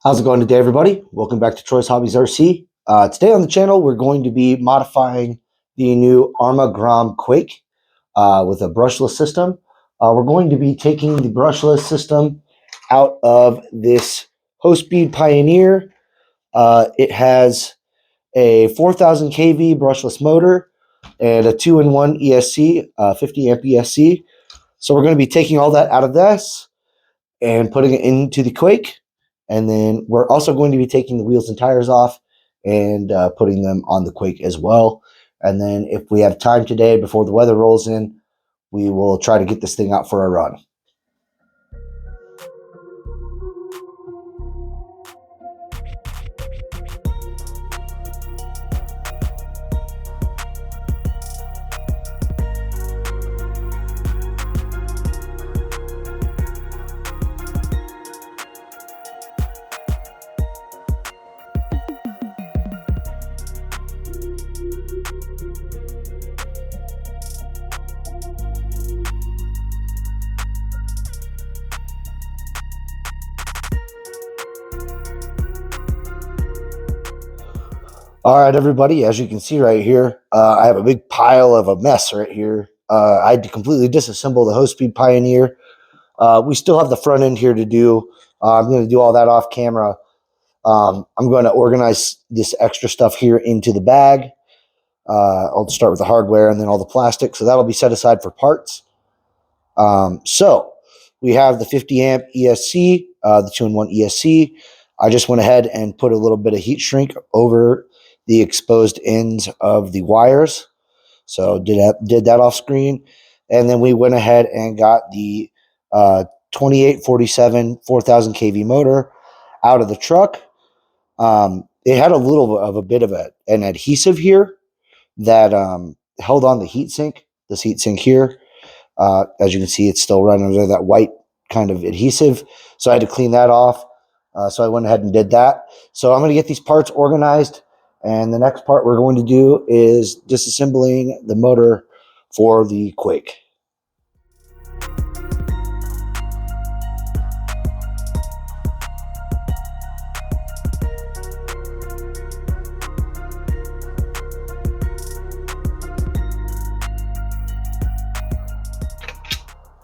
How's it going today, everybody? Welcome back to Troy's Hobbies RC. Today on the channel, we're going to be modifying the new Arrma Grom Quake with a brushless system. We're going to be taking the brushless system out of this HoSpeed Pioneer. It has a 4000 kV brushless motor and a 2-in-1 ESC, 50 amp ESC. So we're going to be taking all that out of this and putting it into the Quake. And then we're also going to be taking the wheels and tires off and putting them on the Quake as well. And then if we have time today before the weather rolls in, we will try to get this thing out for a run. All right, everybody, as you can see right here, I have a big pile of a mess right here. I had to completely disassemble the HoSpeed Pioneer. We still have the front end here to do. I'm going to do all that off camera. I'm going to organize this extra stuff here into the bag. I'll start with the hardware and then all the plastic. So that'll be set aside for parts. So we have the 50 amp ESC, the 2-in-1 ESC. I just went ahead and put a little bit of heat shrink over the exposed ends of the wires. So did that off screen. And then we went ahead and got the 2847 4000 kV motor out of the truck. It had a little of a bit of an adhesive here that held on the heatsink, this heatsink here. As you can see, it's still running under that white kind of adhesive. So I had to clean that off. So I went ahead and did that. So I'm going to get these parts organized. And the next part we're going to do is disassembling the motor for the Quake.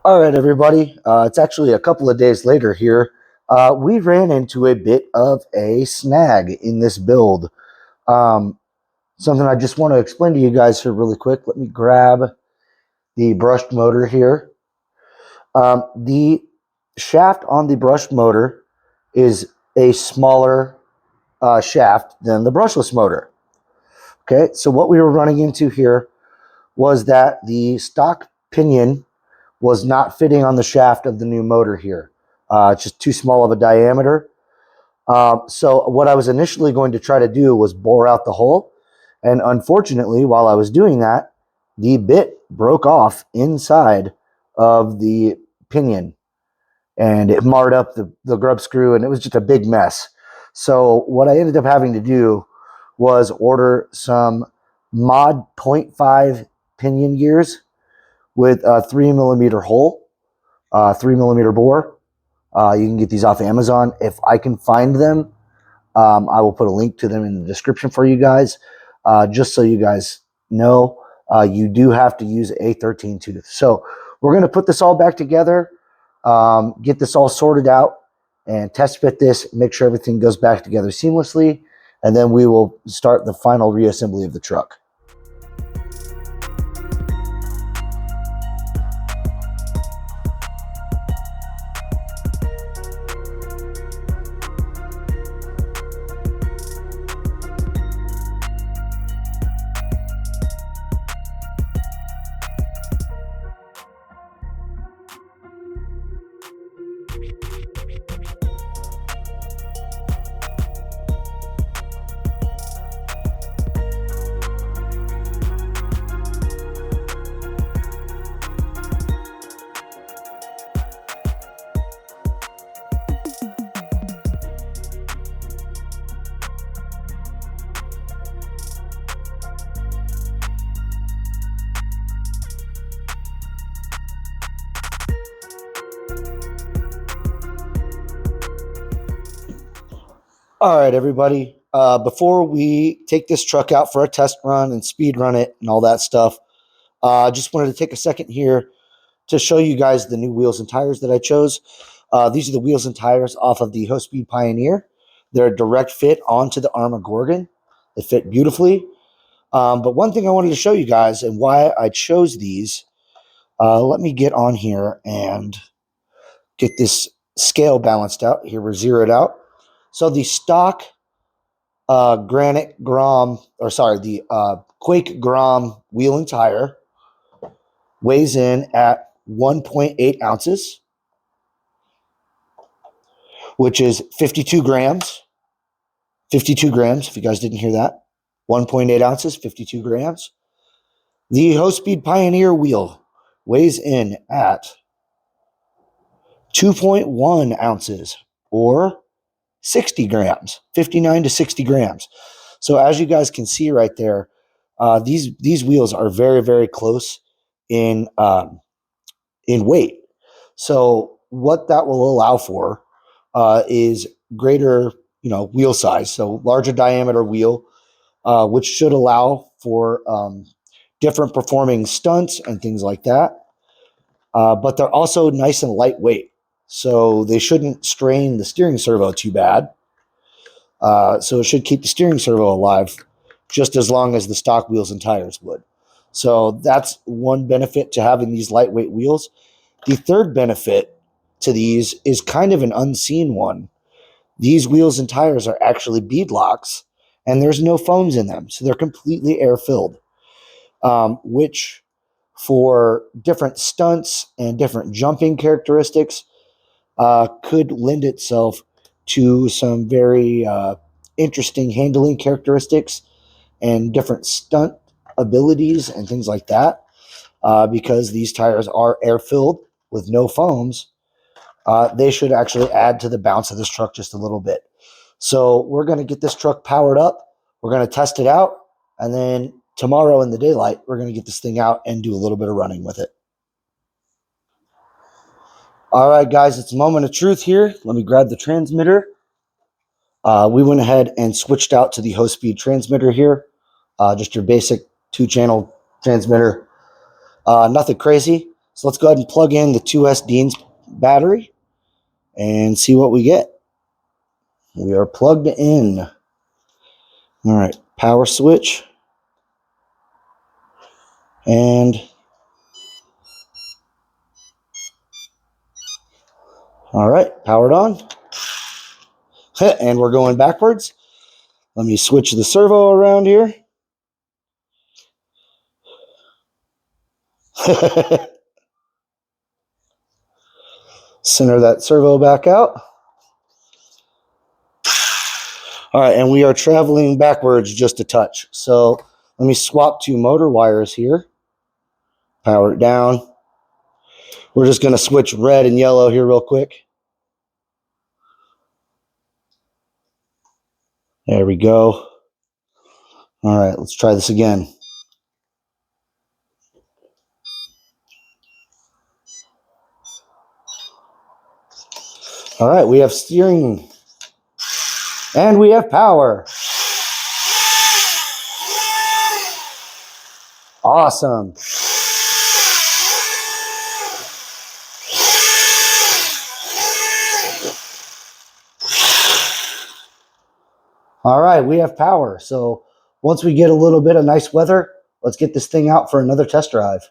All right, everybody. It's actually a couple of days later here. We ran into a bit of a snag in this build. Something I just want to explain to you guys here really quick. Let me grab the brushed motor here. The shaft on the brushed motor is a smaller shaft than the brushless motor. Okay, so what we were running into here was that the stock pinion was not fitting on the shaft of the new motor here. It's just too small of a diameter. So what I was initially going to try to do was bore out the hole. And unfortunately, while I was doing that, the bit broke off inside of the pinion. And it marred up the grub screw, and it was just a big mess. So what I ended up having to do was order some Mod 0.5 pinion gears with a 3mm hole, 3mm bore. You can get these off Amazon. If I can find them, I will put a link to them in the description for you guys. Just so you guys know, you do have to use a 13 tooth. So we're going to put this all back together, get this all sorted out, and test fit this, make sure everything goes back together seamlessly, and then we will start the final reassembly of the truck. All right, everybody. Before we take this truck out for a test run and speed run it and all that stuff, I just wanted to take a second here to show you guys the new wheels and tires that I chose. These are the wheels and tires off of the HoSpeed Pioneer. They're a direct fit onto the Arrma Grom. They fit beautifully. But one thing I wanted to show you guys and why I chose these, let me get on here and get this scale balanced out. Here we're zeroed out. So the stock the Quake Grom wheel and tire weighs in at 1.8 ounces, which is 52 grams. 52 grams, if you guys didn't hear that. 1.8 ounces, 52 grams. The HoSpeed Pioneer wheel weighs in at 2.1 ounces, or 60 grams, 59 to 60 grams. So as you guys can see right there, these wheels are very, very close in weight. So what that will allow for is greater, wheel size. So larger diameter wheel, which should allow for different performing stunts and things like that. But they're also nice and lightweight, so they shouldn't strain the steering servo too bad. So it should keep the steering servo alive just as long as the stock wheels and tires would. So that's one benefit to having these lightweight wheels. The third benefit to these is kind of an unseen one. These wheels and tires are actually beadlocks, and there's no foams in them, so they're completely air-filled, which for different stunts and different jumping characteristics could lend itself to some very interesting handling characteristics and different stunt abilities and things like that. Because these tires are air-filled with no foams, they should actually add to the bounce of this truck just a little bit. So we're going to get this truck powered up. We're going to test it out. And then tomorrow in the daylight, we're going to get this thing out and do a little bit of running with it. All right, guys, it's a moment of truth here. Let me grab the transmitter. We went ahead and switched out to the HoSpeed transmitter here. Just your basic 2-channel transmitter. Nothing crazy. So let's go ahead and plug in the 2S Dean's battery and see what we get. We are plugged in. All right, power switch. And all right, powered on. And we're going backwards. Let me switch the servo around here. Center that servo back out. All right, and we are traveling backwards just a touch. So let me swap to motor wires here. Power it down. We're just going to switch red and yellow here real quick. There we go. All right, let's try this again. All right, we have steering and we have power. Awesome. All right, we have power. So once we get a little bit of nice weather, let's get this thing out for another test drive.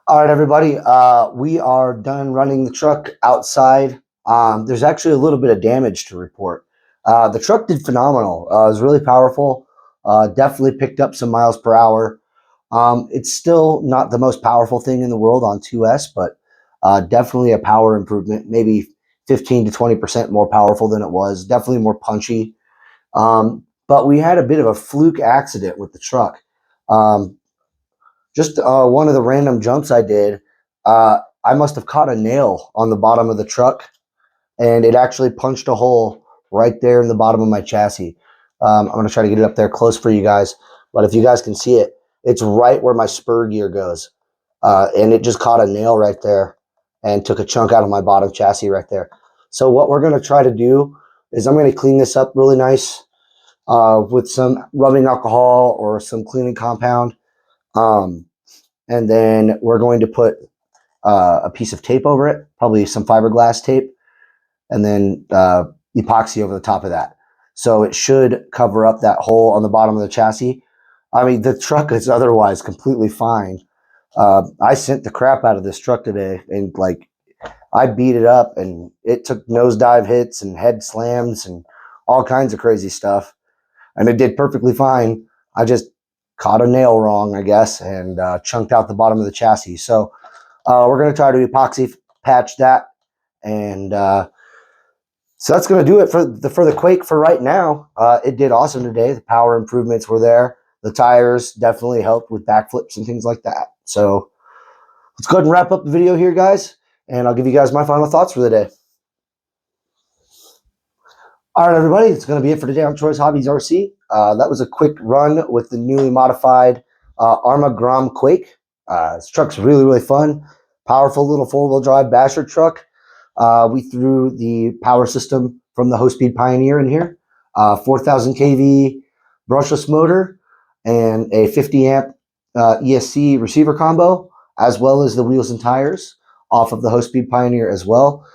All right, everybody. We are done running the truck outside. There's actually a little bit of damage to report. The truck did phenomenal. It was really powerful. Definitely picked up some miles per hour. It's still not the most powerful thing in the world on 2S, but definitely a power improvement. Maybe 15 to 20% more powerful than it was. Definitely more punchy. But we had a bit of a fluke accident with the truck. Um, just one of the random jumps I did, I must have caught a nail on the bottom of the truck, and it actually punched a hole right there in the bottom of my chassis. I'm going to try to get it up there close for you guys, but if you guys can see it, it's right where my spur gear goes, and it just caught a nail right there and took a chunk out of my bottom chassis right there. So what we're going to try to do is I'm going to clean this up really nice with some rubbing alcohol or some cleaning compound. Um, and then we're going to put a piece of tape over it, probably some fiberglass tape, and then epoxy over the top of that. So it should cover up that hole on the bottom of the chassis. I mean, the truck is otherwise completely fine. I sent the crap out of this truck today, and like I beat it up, and it took nosedive hits and head slams and all kinds of crazy stuff, and it did perfectly fine. I just caught a nail wrong, I guess, and chunked out the bottom of the chassis. So we're going to try to epoxy patch that, and so that's going to do it for the Quake for right now. It did awesome today. The power improvements were there. The tires definitely helped with backflips and things like that. So let's go ahead and wrap up the video here, guys, and I'll give you guys my final thoughts for the day. All right, everybody, it's going to be it for today on Troy's Hobbies RC. That was a quick run with the newly modified Arrma Grom Quake. This truck's really, really fun. Powerful little four-wheel drive basher truck. We threw the power system from the HoSpeed Pioneer in here, 4,000 kV brushless motor, and a 50 amp ESC receiver combo, as well as the wheels and tires off of the HoSpeed Pioneer as well.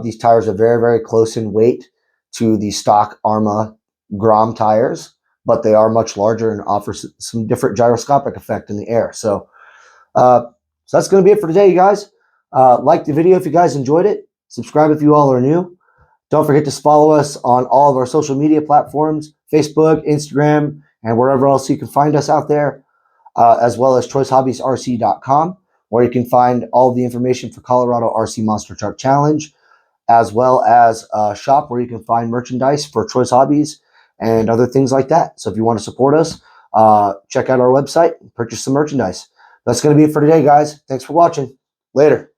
These tires are very, very close in weight to the stock Arrma Grom tires, but they are much larger and offer some different gyroscopic effect in the air. So that's going to be it for today, you guys. Like the video if you guys enjoyed it. Subscribe if you all are new. Don't forget to follow us on all of our social media platforms, Facebook, Instagram, and wherever else you can find us out there, as well as choicehobbiesrc.com, where you can find all of the information for Colorado RC Monster Truck Challenge, as well as a shop where you can find merchandise for Choice Hobbies and other things like that. So if you want to support us, check out our website and purchase some merchandise. That's going to be it for today, guys. Thanks for watching. Later.